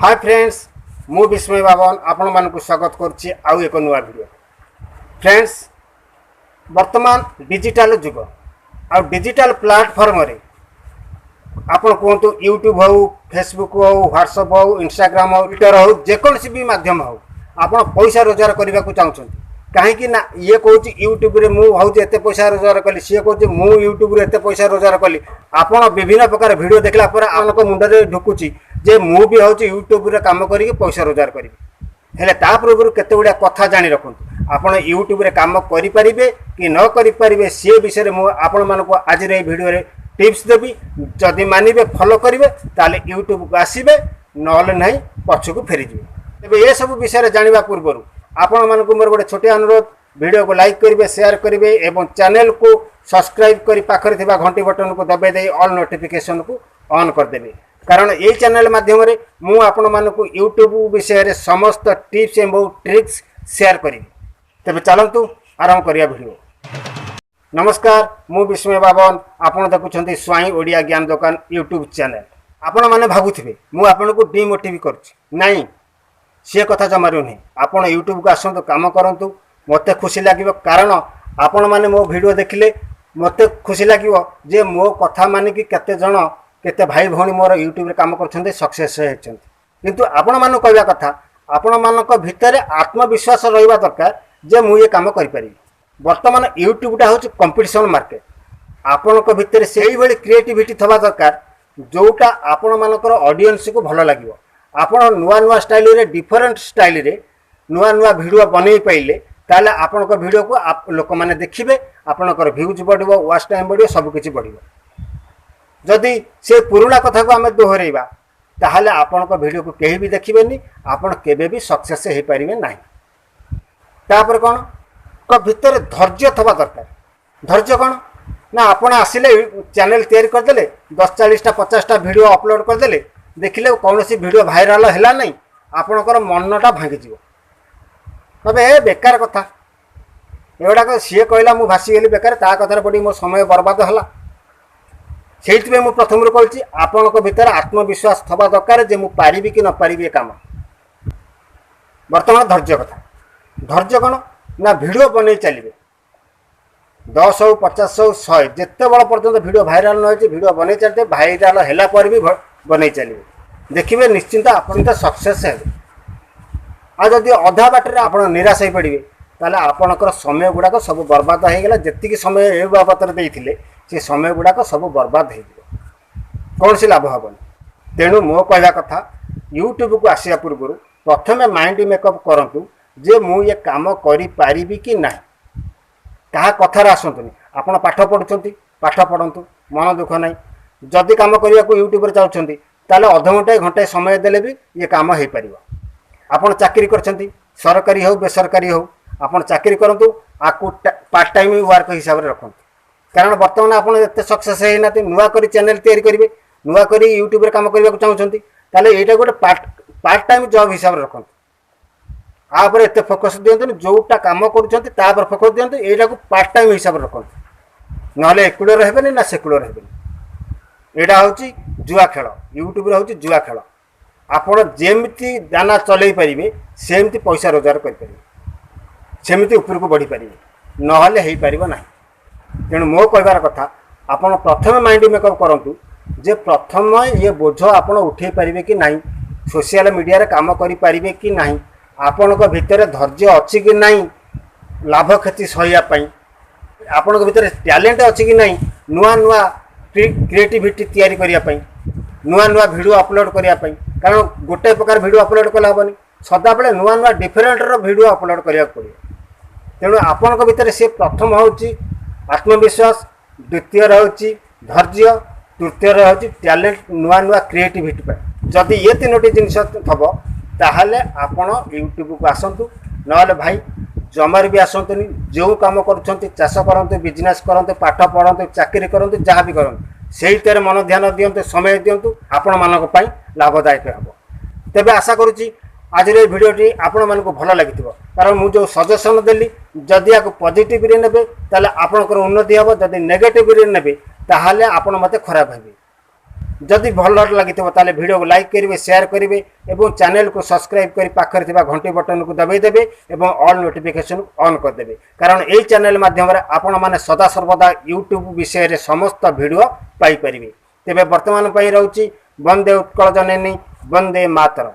Hi friends, मु विस्मय बाबन आपण मानक स्वागत करछि आउ एक नुआ वीडियो। फ्रेंड्स, वर्तमान डिजिटल जुग आ डिजिटल प्लेटफॉर्म रे आपण कहतु यूट्यूब हो, फेसबुक हो, व्हाट्सएप हो, इंस्टाग्राम हो, ट्विटर हो, जेकोसी भी माध्यम हो आपण पैसा रोजगार करने को चाहते कहीं ना ये कहूँ यूट्यूब रे मु भावुँ एत पैसा रोजगार कली, सी कहूँ मु यूट्यूब रे एत पैसा रोजगार कली। आपण विभिन्न प्रकार वीडियो देखला पर आनक मुंडे ढुकुची जे मु भी हूँ यूट्यूब रे काम करके पैसा रोजगार करी। हेले ता पूर्व केते गुडा कथा जानी रखुंतु। आपण यूट्यूब रे काम करि परिबे कि न करि परिबे से विषय रे मु आपण मानको आज रे वीडियो रे टिप्स देबी। जदि मानिबे फॉलो करिवे ताले यूट्यूब को आसीबे, नहले नहीं पछकु फेरी जिवे। तबे ए सब विषय रे जानिबा पूर्व आपण मानको मोर गोटे छोटे अनुरोध, वीडियो को लाइक करिवे, शेयर करिवे एवं चैनल को सब्सक्राइब करी पाखरे थिबा घंटी बटन को दबाई दे ऑल नोटिफिकेशन को ऑन कर देबे। कारण ये चैनल माध्यम रे मु आपण मानको यूट्यूब विषय रे समस्त टिप्स एवं ट्रिक्स शेयर करी। तबे चलंतु आरंभ करिया वीडियो। नमस्कार, मु विस्मय बाबन, आपण देखुछंती स्वाई ओडिया ज्ञान दुकान यूट्यूब चैनल। आपण माने भाबुथिबे मु आपनको डिमोटिवेट करछि, नहीं से कथा जमारू नहीं। आपण यूट्यूब को आसंतु, काम करंतु, मते खुशी लागिवो। कारण आपण माने मो वीडियो देखिले मते खुशी लागिवो जे मो कथा माने कि केते जण केते भाई भौणी मोर यूट्यूब रे काम करछन्ते, सक्सेस हेछन्ते। किंतु आपण माने कहबा कथा आपण मानक भितरे आत्मविश्वास रहिबा दरकार जे मु ये काम करि परिबी। वर्तमान यूट्यूब टा होछि कंपटीशन मार्केट। आपणक भितरे सेही भली क्रिएटिविटी थबा दरकार जोटा आपण मानकर ऑडियंस को भलो लागिवो। आपण नुआ नुआ स्टाइल रे, डिफरेंट स्टाइल रे नुआ नुआ वीडियो बनै पाइले ताले आपणक वीडियो को लोक माने देखिबे, आपणकर व्यूज बढ़िबो, वॉच टाइम बढ़िबो, सब किछि बढ़िबो। जदि से पुराना कथा को आम दोहरैबा ताहले आपणक वीडियो को केही भी देखिबेनी, आपण केबे भी सक्सेस हे परिबे नाही। तापर कोन को भितर धैर्य थबा दरकार। धैर्य कोन ना आपण आसिले चैनल तैयारी कर देले, 10 40 टा 50 टा वीडियो अपलोड कर देले, देखिले कौनसी वीडियो भाइराल हैला नहीं, आपणकर मनटा भांगी जीवो। तबे ए बेकार कथा एगुड़ा सी कहला मु भासीगली बेकार, ता कथार पड़ी मो समय बर्बाद हला। से मु प्रथम कहूँ आपण भीतर आत्मविश्वास थबा दरकार जे मु पारिबी कि न पारिबी काम। वर्तमान धैर्य कथा। धैर्य कौन ना वीडियो बन चलिए 10 हो 50 हो 100 जिते बड़ पर्यटन वीडियो भाइराल न हो, वीडियो बन चलते भाइराल है पर भी बन चलिए, देखिए निश्चिंत आपन तो सक्सेस है। आ जदि अधा बाटर आप निराश हो पड़े ताले आपणकर समय गुड़ाक सब बर्बाद हो गला। जी समय ए बाबद देते से समय गुड़ाक सब बर्बाद हो कौन सी लाभ हेनी। तेणु मो कहवा कथा यूट्यूब को आसिया पूर्व प्रथमे माइंड मेकअप करंतु जे मु ये काम करि पारिबी कि नाही। कहा कथार आसंतुनी। आपण पाठ पढ़ुछंती, पाठ पढ़ंतु, मन दुख नाही। जदि काम करिया को यूट्यूब रे चाहछंती ताले अध घंटे घंटे समय देले भी ये काम हे परिबो। आपण चाकरी करछंती, सरकारी हो बेसरकारी हो, आपण चाकरी करंतु, आकु पार्ट टाइम वर्क हिसाब रे रखंतु। कारण वर्तमान आपण एते सक्सेस हे नाते नुआ करी चैनल तैयारी करिवे, नुआ करी यूट्यूब रे काम करिया को चाहछंती ताले एटा गोटे पार्ट टाइम जॉब हिसाब रे रखंतु। आपर एत फोकस दियंतु, जोटा काम करूछंती ता पर फोकस दियंतु, एटा को पार्ट टाइम हिसाब रे रखंतु। नहले एकुलर हेबेनी ना सेकुलर हेबेनी। एटा होची जुआ खेल। यूट्यूब रे होची जुआ खेल। आपण जेमती दाना चलै परिबे सेमती पैसा रोजगार करि परिबे, सेमती ऊपर को बढ़ी परिबे, नहले हेई परिबो नाही। तेणु मो कहबार कथा आपण प्रथम माइंड मेकअप करंतु जे प्रथम ये बोझ आपण उठे परिबे कि नाही, सोशल मीडिया रे काम करि परिबे कि नाही, आपणक भितर धैर्य अच्छी कि नहीं, लाभ क्षति सहिया पई आपणक भितर टैलेंट अच्छी कि नहीं, नुआ नुआ क्रिएटिविटी तैयारी करिया पई, नुआ नुआ वीडियो अपलोड करिया पई। कारण गोटे प्रकार वीडियो अपलोड कला हबनी, सदा बेले नुआ नुआ डिफरेंट रो वीडियो अपलोड करिया पड़ियो। तेणु आपणक भितर से प्रथम होची आत्मविश्वास, द्वितीय होची धैर्य, तृतीय होची टैलेंट, नुआ नुआ क्रिएटिविटी पई। जदि ये तीनोटी जिनिस थबो ताहले आपण यूट्यूब को आसंतु, नहले भाई जमार भी आसंतुनी। जो काम करूछंती, चाष करंतु, बिजनेस करंतु, पाठ पढ़ंतु, चाकरी करंतु, जहाँ भी करंतु, सेही तेरे मन ध्यान दियंतु, समय दियंतु, आपण मानक पई लाभदायक हबो। तेबे आशा करूची आज रे वीडियोटी आपण मानक भलो लागिथिबो। कारण मु जो सजेशन देली जदि आको पॉजिटिव रे नेबे ताले आपणकर उन्नति हबो, जदि नेगेटिव रे नेबे ताहले आपण मते खराब हेबे। जदि भल लगी ताले वीडियो को लाइक करेंगे शेयर करेंगे और चैनल को सब्सक्राइब कर पाखर घंटी बटन को दबाईदेवे और ऑल नोटिफिकेशन ऑन करदेवे कारण यही चैनल माध्यम आपण मैंने सदासर्वदा यूट्यूब विषय रे समस्त वीडियो पाई परिबे। तेबे वर्तमान रोचे वंदे उत्कल जननी वंदे मातरम।